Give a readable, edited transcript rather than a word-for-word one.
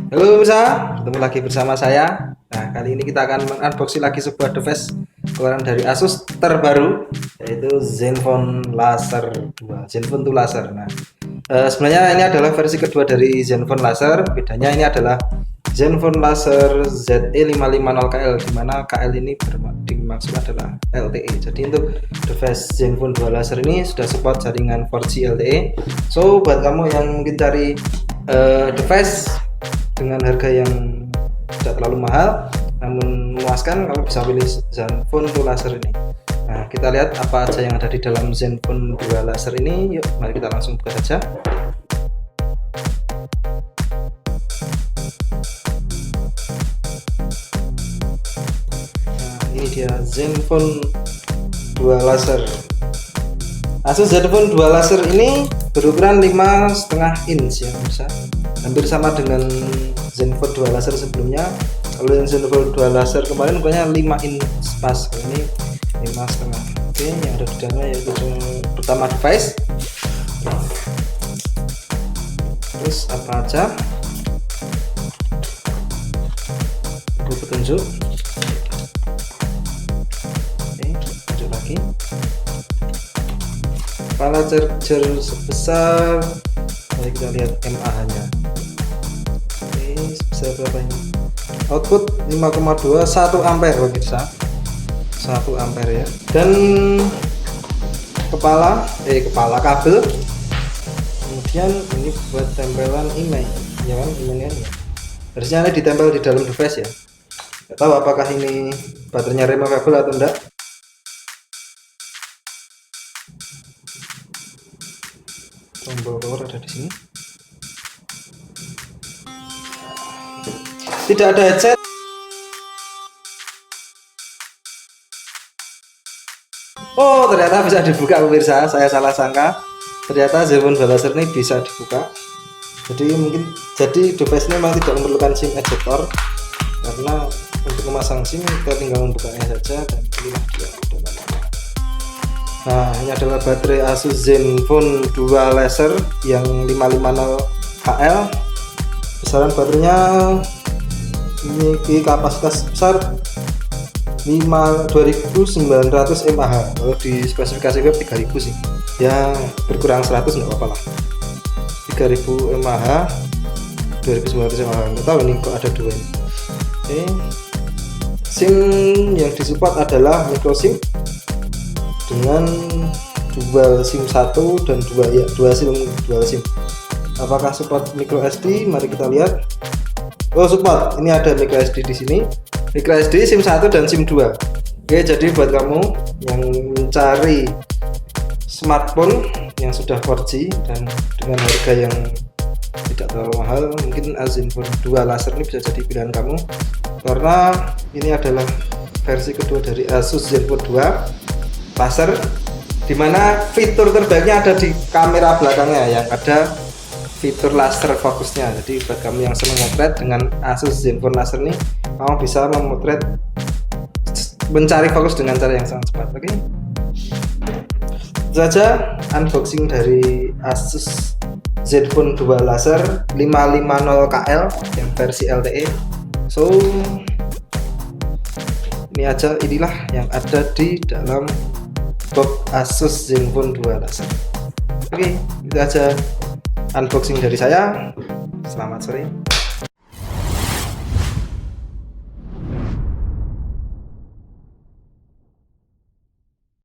Halo pemirsa, ketemu lagi bersama saya. Nah, kali ini kita akan mengunboxing lagi sebuah device keluaran dari Asus terbaru, yaitu Zenfone Laser 2, Zenfone 2 Laser. Nah, sebenarnya ini adalah versi kedua dari Zenfone Laser. Bedanya ini adalah Zenfone Laser ZE550KL, di mana KL ini dimaksud adalah LTE. Jadi untuk device Zenfone 2 Laser ini sudah support jaringan 4G LTE. So, buat kamu yang mungkin cari device dengan harga yang tidak terlalu mahal namun memuaskan, kamu bisa pilih Zenfone 2 Laser ini. Nah, kita lihat apa aja yang ada di dalam Zenfone 2 Laser ini. Yuk, mari kita langsung buka saja. Nah, ini dia Zenfone 2 Laser. Asus Zenfone 2 Laser ini berukuran 5,5 inch ya, bisa hampir sama dengan Zenfone 2 Laser sebelumnya. Kalau yang Zenfone 2 Laser kemarin ukurannya 5 inch pas, ini 5,5. Oke, yang ada di dalamnya yaitu pertama device, terus apa aja, buku petunjuk. Oke, petunjuk lagi, kepala charger sebesar, mari kita lihat mAh nya. Oke, sebesar berapa ini? Output 5,2, 1 ampere pemirsa, 1 ampere ya. Dan kepala kabel, kemudian ini buat tempelan email ya kan, emailnya ya. Harusnya ini ditempel di dalam device ya. Nggak tahu apakah ini baterainya removable atau enggak. Tombol power ada di sini. Tidak ada headset. Oh, ternyata bisa dibuka pemirsa. Saya salah sangka. Ternyata Zenfone 2 Laser ini bisa dibuka. Jadi device ini memang tidak memerlukan SIM ejector, karena untuk memasang SIM kita tinggal membukanya saja dan inilah dia. Nah, ini adalah baterai Asus Zenfone 2 Laser yang 550KL. Besaran baterainya memiliki kapasitas besar 2900 mAh. Kalau di spesifikasi web 3000 sih ya, berkurang 100 nggak apa-apa lah. 3000 mAh, 2900 mAh, nggak tahu ini kok ada dua ini. Oke, SIM yang disupport adalah micro SIM dengan dual SIM 1 dan 2 SIM. Apakah support micro SD? Mari kita lihat. Oh, support. Ini ada micro SD di sini. Micro SD SIM 1 dan SIM 2. Oke, jadi buat kamu yang mencari smartphone yang sudah 4G dan dengan harga yang tidak terlalu mahal, mungkin Zenfone 2 Laser ini bisa jadi pilihan kamu, karena ini adalah versi kedua dari Asus Zenfone 2 Laser, dimana fitur terbaiknya ada di kamera belakangnya yang ada fitur laser fokusnya. Jadi buat kamu yang senang motret dengan Asus Zenfone Laser ini, kamu bisa memotret, mencari fokus dengan cara yang sangat cepat. Oke, itu saja unboxing dari Asus Zenfone 2 Laser 550KL yang versi LTE. So, inilah yang ada di dalam box Asus Zenfone 2 Laser. Oke, itu aja unboxing dari saya. Selamat sore.